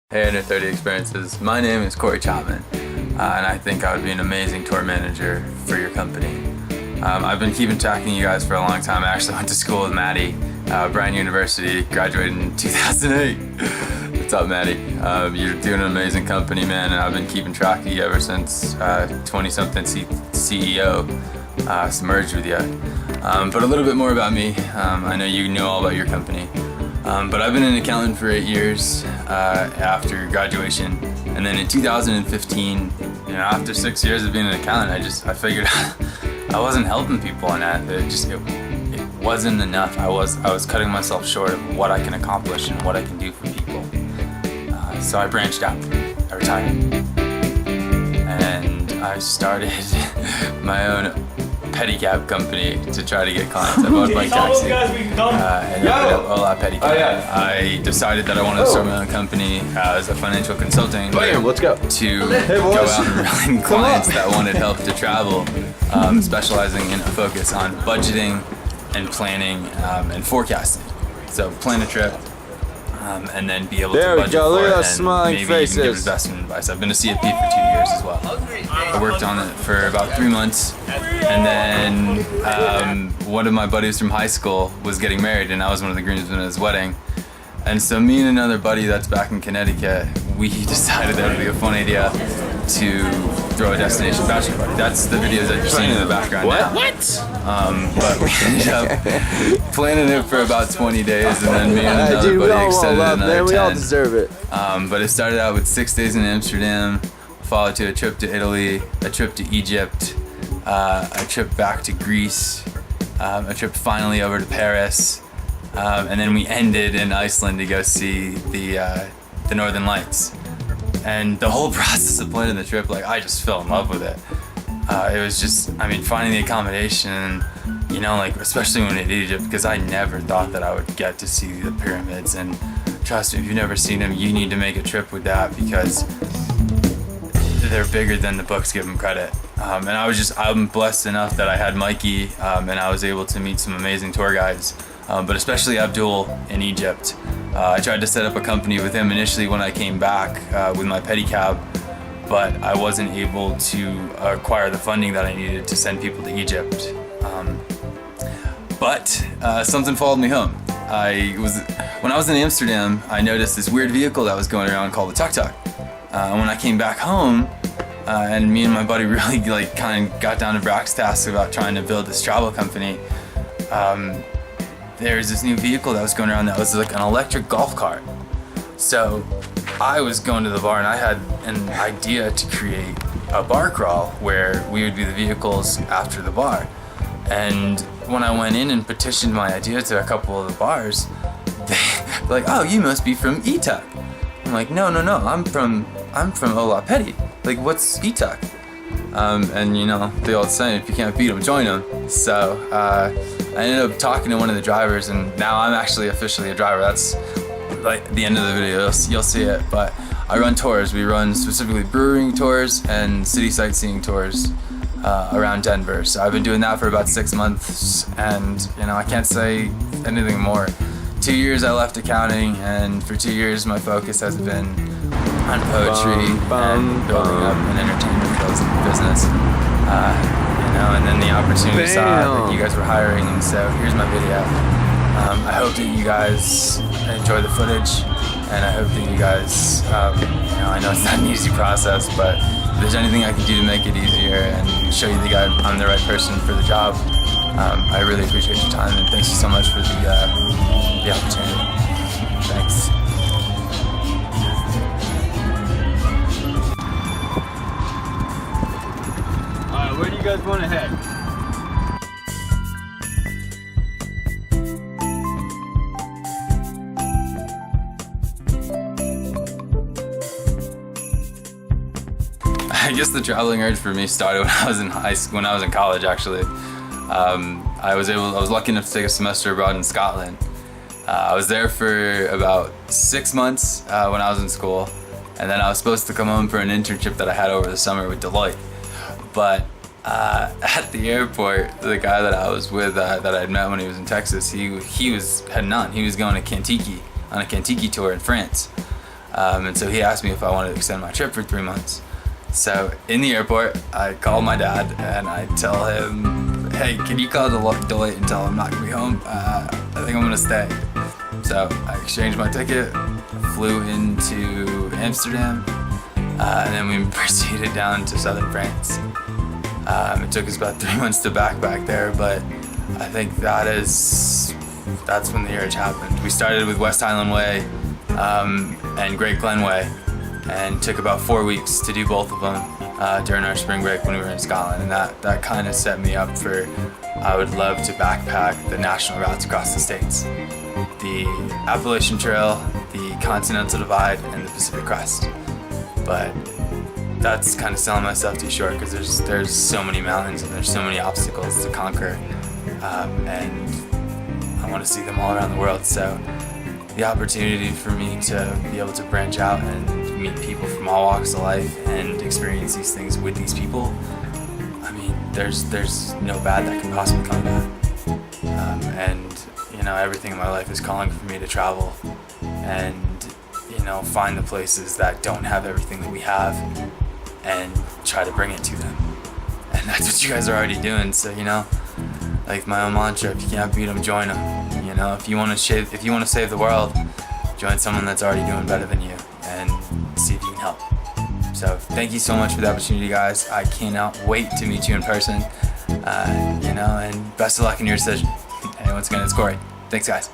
Hey U30X Experiences, my name is Corey Chapman, and I think I would be an amazing tour manager for your company. I've been keeping track of you guys for a long time. I actually went to school with Maddie, Bryan University, graduated in 2008. What's up, Maddie? You're doing an amazing company, man, and I've been keeping track of you ever since 20-something CEO merged with you. But a little bit more about me. I know you know all about your company. But I've been an accountant for 8 years after graduation, and then in 2015, after 6 years of being an accountant, I figured I wasn't helping people, and it wasn't enough. I was cutting myself short of what I can accomplish and what I can do for people. So I branched out. I retired, and I started my own pedicab company to try to get clients. I bought a bike taxi and opened up Ola Pedicab. I decided that I wanted to start my own company as a financial consulting Let's go. to go out and run clients that wanted help to travel, specializing in a focus on budgeting and planning and forecasting. So plan a trip and then be able to budget for it, and maybe even give investment advice. I've been a CFP for 2 years as well. I worked on it for about 3 months, and then one of my buddies from high school was getting married, and I was one of the groomsmen at his wedding. And so me and another buddy that's back in Connecticut, we decided that would be a fun idea to throw a destination bachelor party. That's the videos that you're seeing in the background now. But we ended up planning it for about 20 days, and then me and another buddy extended another 10. We all deserve it. But it started out with 6 days in Amsterdam, followed to a trip to Italy, a trip to Egypt, a trip back to Greece, a trip finally over to Paris, and then we ended in Iceland to go see the Northern Lights. And the whole process of planning the trip, I just fell in love with it. It was just, finding the accommodation, especially when in Egypt, because I never thought that I would get to see the pyramids. And trust me, if you've never seen them, you need to make a trip with that, because they're bigger than the books give them credit. And I'm blessed enough that I had Mikey, and I was able to meet some amazing tour guides, but especially Abdul in Egypt. I tried to set up a company with him initially when I came back with my pedicab, but I wasn't able to acquire the funding that I needed to send people to Egypt. But something followed me home. When I was in Amsterdam, I noticed this weird vehicle that was going around called a tuk-tuk. When I came back home, and me and my buddy really kind of got down to brass tacks about trying to build this travel company, there's this new vehicle that was going around that was like an electric golf cart. So I was going to the bar, and I had an idea to create a bar crawl where we would be the vehicles after the bar. And when I went in and petitioned my idea to a couple of the bars, they're like, "Oh, you must be from ETUC." I'm like, no, I'm from Ola Pedi. What's ETUC? And the old saying, if you can't beat them, join them. So I ended up talking to one of the drivers, and now I'm actually officially a driver. That's the end of the video, you'll see it. But I run tours. We run specifically brewing tours and city sightseeing tours around Denver. So I've been doing that for about 6 months, and I can't say anything more. 2 years I left accounting, and for 2 years my focus has been on poetry and building up an entertainment business. And then the opportunity saw that you guys were hiring, and so here's my video. I hope that you guys enjoy the footage, and I hope that you guys, I know it's not an easy process, but if there's anything I can do to make it easier and show you that I'm the right person for the job, I really appreciate your time, and thanks so much for the opportunity. Thanks. Alright, where do you guys want to head? I guess the traveling urge for me started when I was in college. Actually, I was lucky enough to take a semester abroad in Scotland. I was there for about 6 months when I was in school, and then I was supposed to come home for an internship that I had over the summer with Deloitte. But at the airport, the guy that I was with, that I had met when he was in Texas, he was heading on. He was going to Kentucky on a Kentucky tour in France. And so he asked me if I wanted to extend my trip for 3 months. So in the airport, I call my dad and I tell him, hey, can you call Deloitte and tell him I'm not gonna be home? I think I'm gonna stay. So I exchanged my ticket, flew into Amsterdam, and then we proceeded down to southern France. It took us about 3 months to backpack there, but I think that's when the urge happened. We started with West Highland Way and Great Glen Way, and took about 4 weeks to do both of them during our spring break when we were in Scotland, and that kind of set me up for, I would love to backpack the national routes across the States. The Appalachian Trail, the Continental Divide, and the Pacific Crest. But that's kind of selling myself too short because there's so many mountains and there's so many obstacles to conquer, and I want to see them all around the world. So the opportunity for me to be able to branch out and meet people from all walks of life and experience these things with these people, I mean, there's no bad that can possibly come of that. And you know, everything in my life is calling for me to travel and, you know, find the places that don't have everything that we have and try to bring it to them. And that's what you guys are already doing. So, you know, like my own mantra, if you can't beat them, join them. You know, if you want to save the world, join someone that's already doing better than you and see if you can help. So thank you so much for the opportunity, guys. I cannot wait to meet you in person. You know, and best of luck in your decision. Hey, once again, it's Corey. Thanks, guys.